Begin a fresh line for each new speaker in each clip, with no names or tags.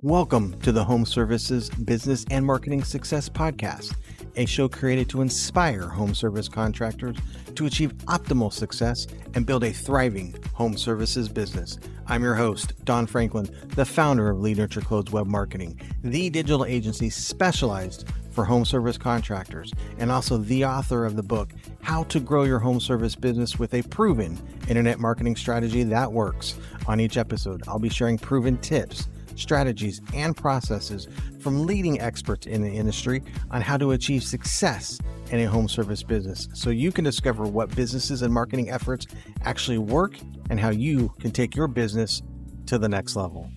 Welcome to the Home Services Business and Marketing Success Podcast, a show created to inspire home service contractors to achieve optimal success and build a thriving home services business. I'm your host, Don Franklin, the founder of Lead Nurture Clode's Web Marketing, the digital agency specialized for home service contractors, and also the author of the book, How to Grow Your Home Service Business with a Proven Internet Marketing Strategy That Works. On each episode, I'll be sharing proven tips, strategies, and processes from leading experts in the industry on how to achieve success in a home service business so you can discover what businesses and marketing efforts actually work and how you can take your business to the next level.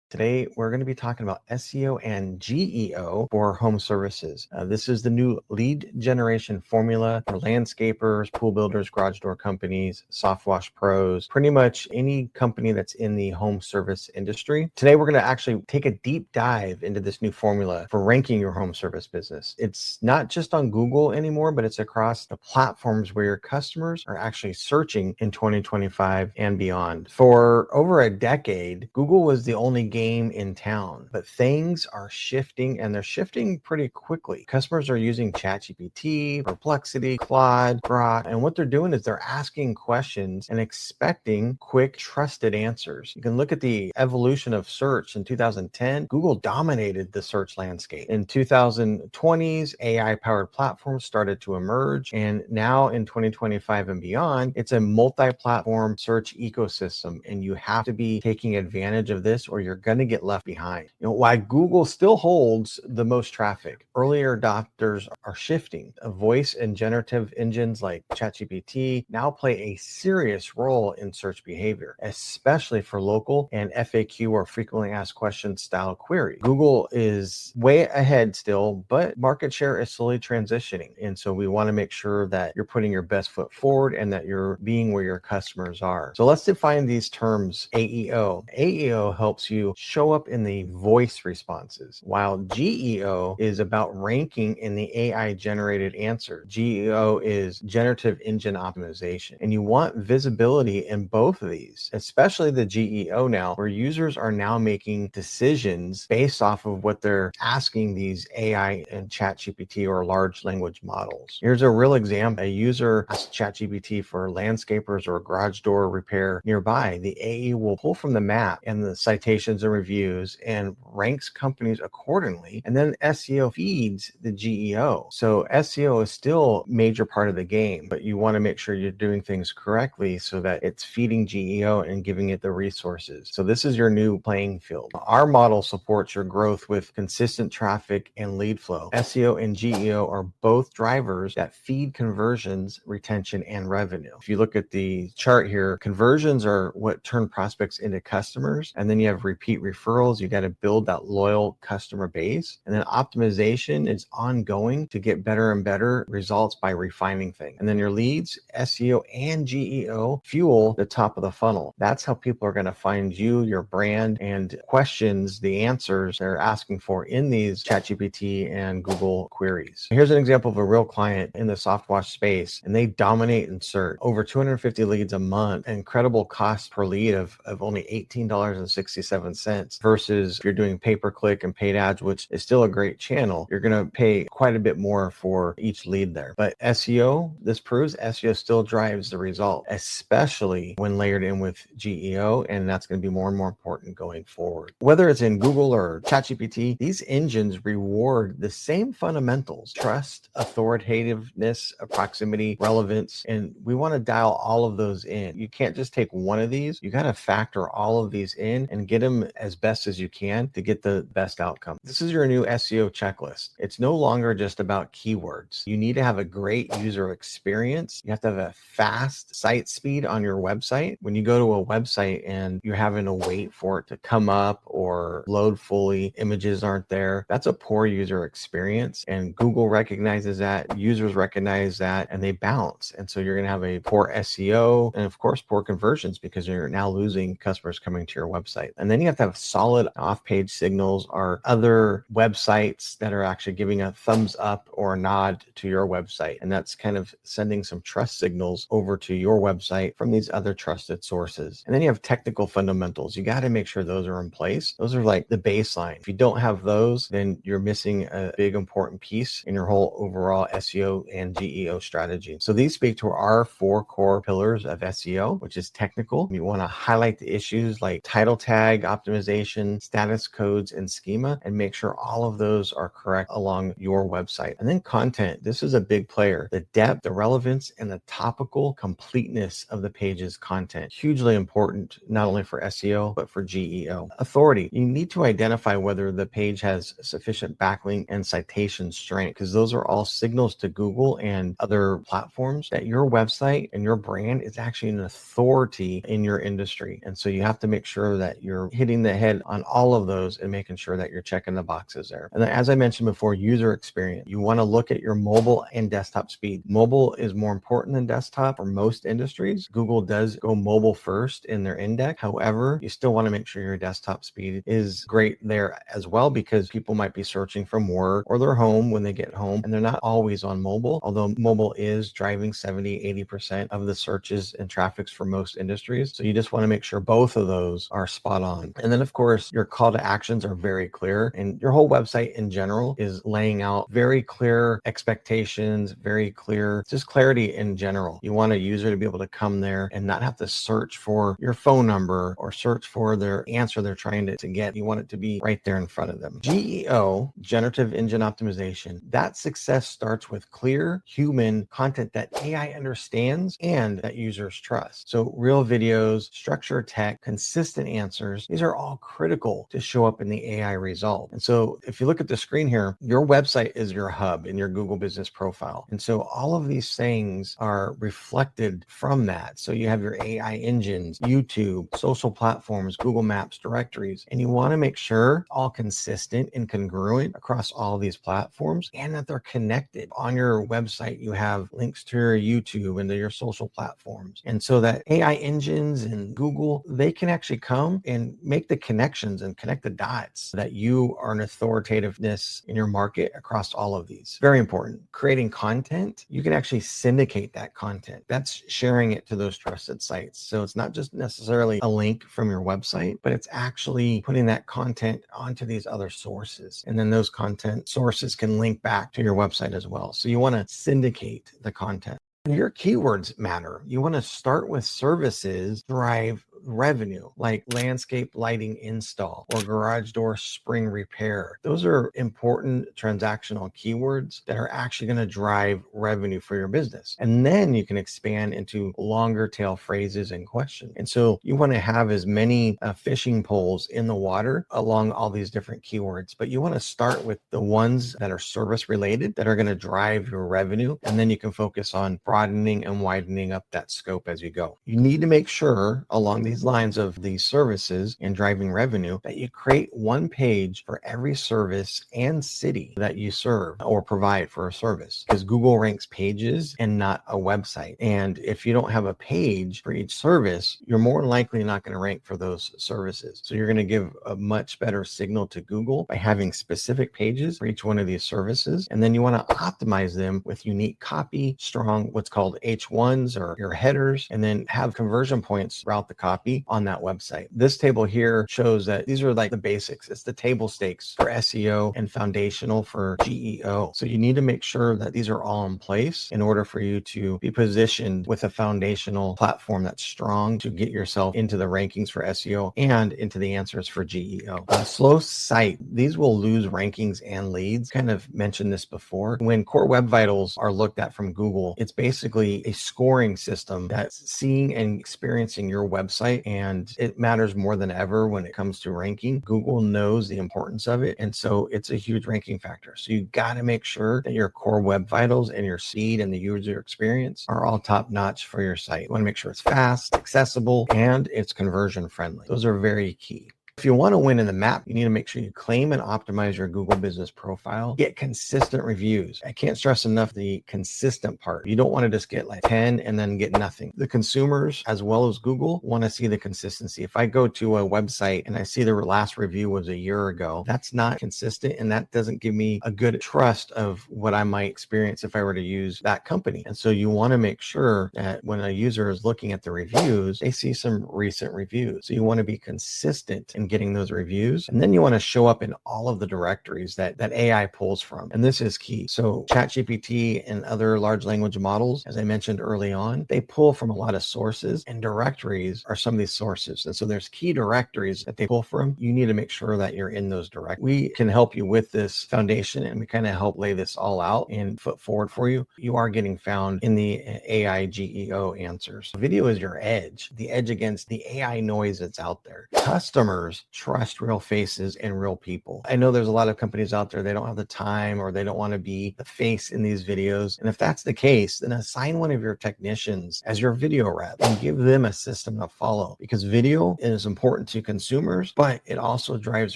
Today, we're going to be talking about SEO and GEO for home services. This is the new lead generation formula for landscapers, pool builders, garage door companies, soft wash pros, pretty much any company that's in the home service industry. Today, we're going to actually take a deep dive into this new formula for ranking your home service business. It's not just on Google anymore, but it's across the platforms where your customers are actually searching in 2025 and beyond. For over a decade, Google was the only game in town, but things are shifting, and they're shifting pretty quickly. Customers are using ChatGPT, Perplexity, Claude, Grok, and what they're doing is they're asking questions and expecting quick, trusted answers. You can look at the evolution of search. In 2010, Google dominated the search landscape. In 2020s, AI-powered platforms started to emerge, and now in 2025 and beyond, it's a multi-platform search ecosystem, and you have to be taking advantage of this or you're going to get left behind. While Google still holds the most traffic, earlier adopters are shifting. Voice and generative engines like ChatGPT now play a serious role in search behavior, especially for local and FAQ or frequently asked questions style query. Google is way ahead still, but market share is slowly transitioning. And so we want to make sure that you're putting your best foot forward and that you're being where your customers are. So let's define these terms. AEO. AEO helps you show up in the voice responses, while GEO is about ranking in the AI generated answer. GEO is Generative Engine Optimization. And you want visibility in both of these, especially the GEO now, where users are now making decisions based off of what they're asking these AI and ChatGPT or large language models. Here's a real example. A user asked ChatGPT for landscapers or garage door repair nearby. The AE will pull from the map and the citations and reviews and ranks companies accordingly. And then SEO feeds the GEO. So SEO is still a major part of the game, but you want to make sure you're doing things correctly so that it's feeding GEO and giving it the resources. So this is your new playing field. Our model supports your growth with consistent traffic and lead flow. SEO and GEO are both drivers that feed conversions, retention, and revenue. If you look at the chart here, conversions are what turn prospects into customers, and then you have repeat referrals. You got to build that loyal customer base. And then optimization is ongoing to get better and better results by refining things. And then your leads, SEO and GEO, fuel the top of the funnel. That's how people are going to find you, your brand, and questions, the answers they're asking for in these ChatGPT and Google queries. Here's an example of a real client in the soft wash space, and they dominate in search. Over 250 leads a month, incredible cost per lead of only $18.67 versus if you're doing pay-per-click and paid ads, which is still a great channel, you're going to pay quite a bit more for each lead there. But SEO, this proves SEO still drives the result, especially when layered in with GEO, and that's going to be more and more important going forward. Whether it's in Google or ChatGPT, these engines reward the same fundamentals: trust, authoritativeness, proximity, relevance, and we want to dial all of those in. You can't just take one of these. You got to factor all of these in and get them as best as you can to get the best outcome. This is your new SEO checklist. It's no longer just about keywords. You need to have a great user experience. You have to have a fast site speed on your website. When you go to a website and you're having to wait for it to come up or load fully, images aren't there, that's a poor user experience. And Google recognizes that, users recognize that, and they bounce. And so you're going to have a poor SEO and of course poor conversions because you're now losing customers coming to your website. And then you have to have solid off-page signals or other websites that are actually giving a thumbs up or a nod to your website. And that's kind of sending some trust signals over to your website from these other trusted sources. And then you have technical fundamentals. You got to make sure those are in place. Those are like the baseline. If you don't have those, then you're missing a big important piece in your whole overall SEO and GEO strategy. So these speak to our 4 core pillars of SEO, which is technical. You want to highlight the issues like title tag optimization, status codes, and schema, and make sure all of those are correct along your website. And then content. This is a big player. The depth, the relevance, and the topical completeness of the page's content. Hugely important, not only for SEO, but for GEO. Authority. You need to identify whether the page has sufficient backlink and citation strength, because those are all signals to Google and other platforms that your website and your brand is actually an authority in your industry. And so you have to make sure that you're hitting the head on all of those and making sure that you're checking the boxes there. And then, as I mentioned before, user experience. You want to look at your mobile and desktop speed. Mobile is more important than desktop for most industries. Google does go mobile first in their index. However, you still want to make sure your desktop speed is great there as well, because people might be searching from work or their home when they get home, and they're not always on mobile, although mobile is driving 70-80% of the searches and traffics for most industries. So you just want to make sure both of those are spot on. And then, of course, your call to actions are very clear, and your whole website in general is laying out very clear expectations, very clear, just clarity in general. You want a user to be able to come there and not have to search for your phone number or search for their answer they're trying to get. You want it to be right there in front of them. GEO, Generative Engine Optimization, that success starts with clear human content that AI understands and that users trust. So real videos, structured text, consistent answers, these are all critical to show up in the AI result. And so if you look at the screen here, your website is your hub in your Google Business Profile. And so all of these things are reflected from that. So you have your AI engines, YouTube, social platforms, Google Maps, directories, and you want to make sure all consistent and congruent across all these platforms and that they're connected. On your website, you have links to your YouTube and to your social platforms. And so that AI engines and Google, they can actually come and make the connections and connect the dots that you are an authoritativeness in your market across all of these. Very important. Creating content, you can actually syndicate that content. That's sharing it to those trusted sites. So it's not just necessarily a link from your website, but it's actually putting that content onto these other sources. And then those content sources can link back to your website as well. So you want to syndicate the content. Your keywords matter. You want to start with services, drive revenue, like landscape lighting install or garage door spring repair. Those are important transactional keywords that are actually going to drive revenue for your business. And then you can expand into longer tail phrases and questions. And so you want to have as many fishing poles in the water along all these different keywords, but you want to start with the ones that are service related that are going to drive your revenue. And then you can focus on broadening and widening up that scope as you go. You need to make sure along these lines of these services and driving revenue that you create one page for every service and city that you serve or provide for a service, because Google ranks pages and not a website. And if you don't have a page for each service, you're more than likely not going to rank for those services. So you're going to give a much better signal to Google by having specific pages for each one of these services. And then you want to optimize them with unique copy, strong what's called H1s or your headers, and then have conversion points throughout the copy on that website. This table here shows that these are like the basics. It's the table stakes for SEO and foundational for GEO. So you need to make sure that these are all in place in order for you to be positioned with a foundational platform that's strong to get yourself into the rankings for SEO and into the answers for GEO. Slow site, these will lose rankings and leads. Kind of mentioned this before. When Core Web Vitals are looked at from Google, it's basically a scoring system that's seeing and experiencing your website, and it matters more than ever when it comes to ranking. Google knows the importance of it, and so it's a huge ranking factor. So you got to make sure that your Core Web Vitals and your seed and the user experience are all top notch for your site. You want to make sure it's fast, accessible, and it's conversion friendly. Those are very key. If you want to win in the map, you need to make sure you claim and optimize your Google business profile, get consistent reviews. I can't stress enough the consistent part. You don't want to just get like 10 and then get nothing. The consumers, as well as Google, want to see the consistency. If I go to a website and I see the last review was a year ago, that's not consistent, and that doesn't give me a good trust of what I might experience if I were to use that company. And so you want to make sure that when a user is looking at the reviews, they see some recent reviews. So you want to be consistent in getting those reviews. And then you want to show up in all of the directories that AI pulls from. And this is key. So ChatGPT and other large language models, as I mentioned early on, they pull from a lot of sources, and directories are some of these sources. And so there's key directories that they pull from. You need to make sure that you're in those directories. We can help you with this foundation, and we kind of help lay this all out and foot forward for you. You are getting found in the AI GEO answers. Video is your edge, the edge against the AI noise that's out there. Customers trust real faces and real people. I know there's a lot of companies out there, they don't have the time or they don't want to be the face in these videos. And if that's the case, then assign one of your technicians as your video rep and give them a system to follow, because video is important to consumers, but it also drives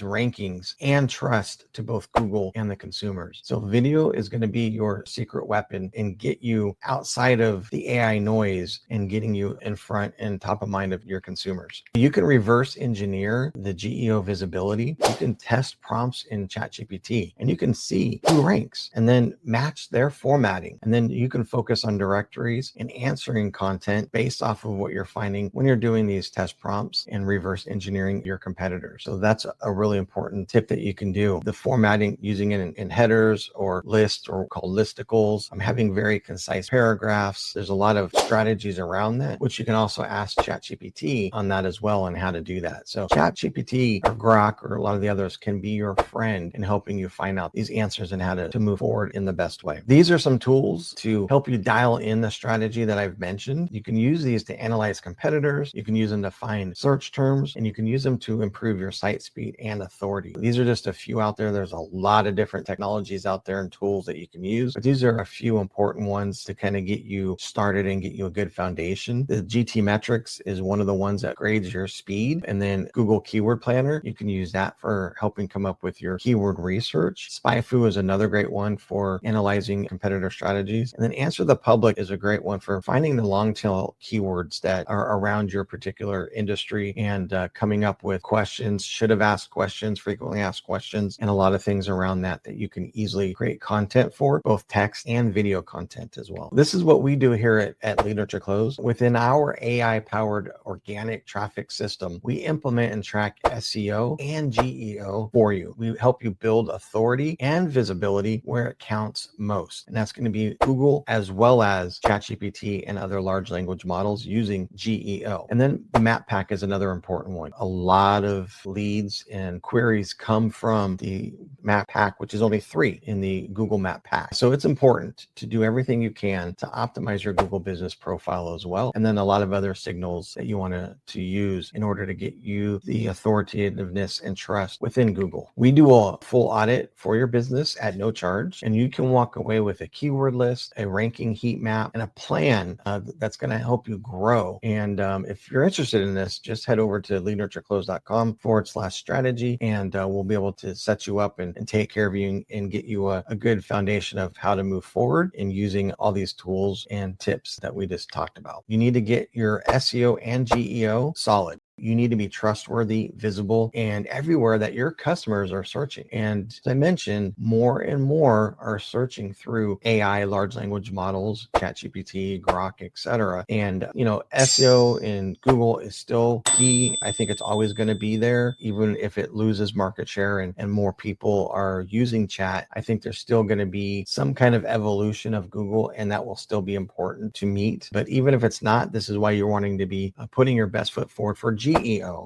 rankings and trust to both Google and the consumers. So video is going to be your secret weapon and get you outside of the AI noise and getting you in front and top of mind of your consumers. You can reverse engineer the GEO visibility. You can test prompts in ChatGPT and you can see who ranks and then match their formatting. And then you can focus on directories and answering content based off of what you're finding when you're doing these test prompts and reverse engineering your competitors. So that's a really important tip that you can do. The formatting, using it in headers or lists, or called listicles. I'm having very concise paragraphs. There's a lot of strategies around that, which you can also ask ChatGPT on that as well, and how to do that. So ChatGPT or Grok or a lot of the others can be your friend in helping you find out these answers and how to move forward in the best way. These are some tools to help you dial in the strategy that I've mentioned. You can use these to analyze competitors. You can use them to find search terms, and you can use them to improve your site speed and authority. These are just a few out there. There's a lot of different technologies out there and tools that you can use, but these are a few important ones to kind of get you started and get you a good foundation. The GT metrics is one of the ones that grades your speed, and then Google Keyword Planner, you can use that for helping come up with your keyword research. SpyFu is another great one for analyzing competitor strategies, and then Answer the Public is a great one for finding the long tail keywords that are around your particular industry and coming up with questions, should have asked questions, frequently asked questions, and a lot of things around that you can easily create content for, both text and video content as well. This is what we do here at Lead Nurture Close. Within our AI powered organic traffic system, we implement and track SEO and GEO for you. We help you build authority and visibility where it counts most. And that's going to be Google as well as ChatGPT and other large language models using GEO. And then the map pack is another important one. A lot of leads and queries come from the map pack, which is only 3 in the Google Map pack. So it's important to do everything you can to optimize your Google business profile as well. And then a lot of other signals that you want to use in order to get you the authoritativeness and trust within Google. We do a full audit for your business at no charge, and you can walk away with a keyword list, a ranking heat map, and a plan that's going to help you grow. And if you're interested in this, just head over to leadnurtureclose.com/strategy, and we'll be able to set you up and take care of you and get you a good foundation of how to move forward in using all these tools and tips that we just talked about. You need to get your SEO and GEO solid. You need to be trustworthy, visible, and everywhere that your customers are searching. And as I mentioned, more and more are searching through AI, large language models, ChatGPT, Grok, etc. And, SEO in Google is still key. I think it's always going to be there, even if it loses market share and more people are using chat. I think there's still going to be some kind of evolution of Google, and that will still be important to meet. But even if it's not, this is why you're wanting to be putting your best foot forward for GEO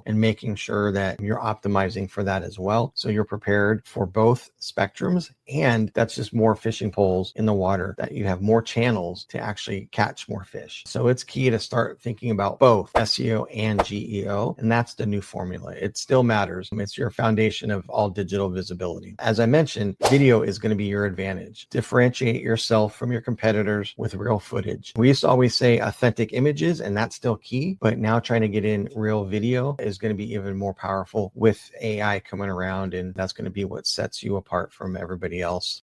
and making sure that you're optimizing for that as well. So you're prepared for both spectrums And that's just more fishing poles in the water, that you have more channels to actually catch more fish. So it's key to start thinking about both SEO and GEO. And that's the new formula. It still matters. It's your foundation of all digital visibility. As I mentioned, video is going to be your advantage. Differentiate yourself from your competitors with real footage. We used to always say authentic images, and that's still key, but now trying to get in real video is going to be even more powerful with AI coming around, and that's going to be what sets you apart from everybody else.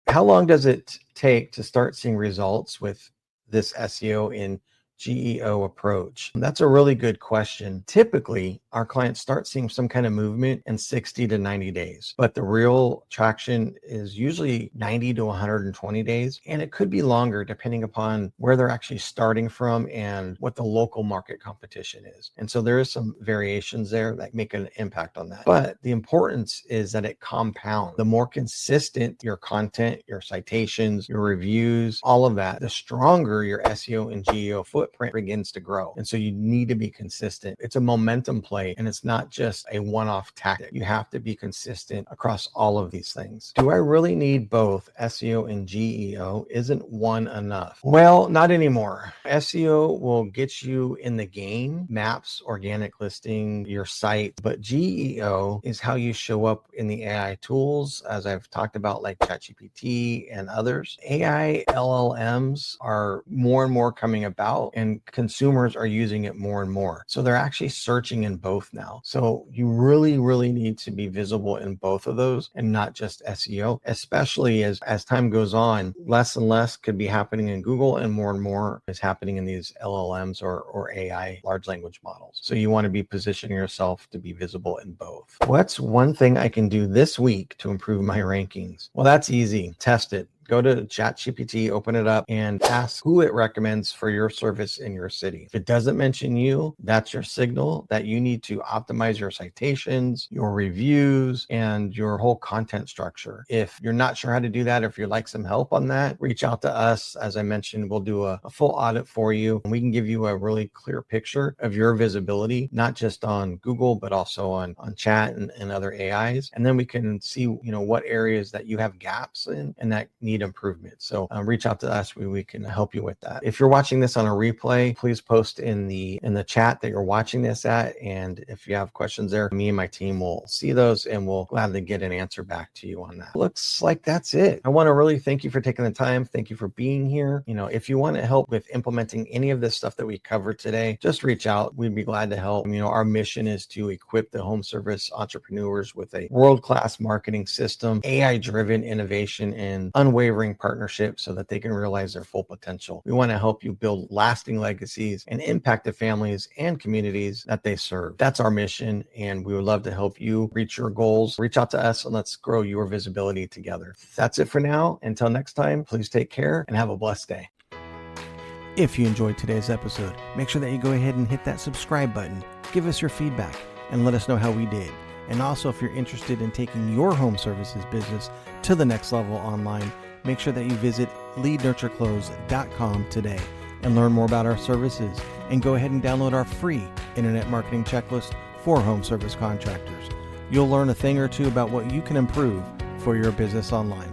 How long does it take to start seeing results with this SEO in GEO approach? That's a really good question. Typically, our clients start seeing some kind of movement in 60 to 90 days, but the real traction is usually 90 to 120 days, and it could be longer depending upon where they're actually starting from and what the local market competition is. And so there is some variations there that make an impact on that. But the importance is that it compounds. The more consistent your content, your citations, your reviews, all of that, the stronger your SEO and GEO footprint begins to grow. And so you need to be consistent. It's a momentum play, and it's not just a one-off tactic. You have to be consistent across all of these things. Do I really need both SEO and GEO? Isn't one enough? Well, not anymore. SEO will get you in the game, maps, organic listing, your site, but GEO is how you show up in the AI tools, as I've talked about, like ChatGPT and others. AI LLMs are more and more coming about, and consumers are using it more and more. So they're actually searching in both now. So you really need to be visible in both of those and not just SEO, especially as time goes on. Less and less could be happening in Google, and more is happening in these LLMs or AI, large language models. So you want to be positioning yourself to be visible in both. What's one thing I can do this week to improve my rankings? Well, that's easy. Test it. Go to ChatGPT, open it up, and ask who it recommends for your service in your city. If it doesn't mention you, that's your signal that you need to optimize your citations, your reviews, and your whole content structure. If you're not sure how to do that, or if you'd like some help on that, reach out to us. As I mentioned, we'll do a full audit for you, and we can give you a really clear picture of your visibility, not just on Google, but also on chat and other AIs. And then we can see, what areas that you have gaps in and that need improvement. So reach out to us. We can help you with that. If you're watching this on a replay, please post in the chat that you're watching this at. And if you have questions there, me and my team will see those, and we'll gladly get an answer back to you on that. Looks like that's it. I want to really thank you for taking the time. Thank you for being here. If you want to help with implementing any of this stuff that we covered today, just reach out. We'd be glad to help. Our mission is to equip the home service entrepreneurs with a world-class marketing system, AI-driven innovation, and unwavering partnership so that they can realize their full potential. We want to help you build lasting legacies and impact the families and communities that they serve. That's our mission, and we would love to help you reach your goals. Reach out to us and let's grow your visibility together. That's it for now. Until next time, please take care and have a blessed day.
If you enjoyed today's episode, make sure that you go ahead and hit that subscribe button. Give us your feedback and let us know how we did. And also, if you're interested in taking your home services business to the next level online, make sure that you visit leadnurtureclose.com today and learn more about our services, and go ahead and download our free internet marketing checklist for home service contractors. You'll learn a thing or two about what you can improve for your business online.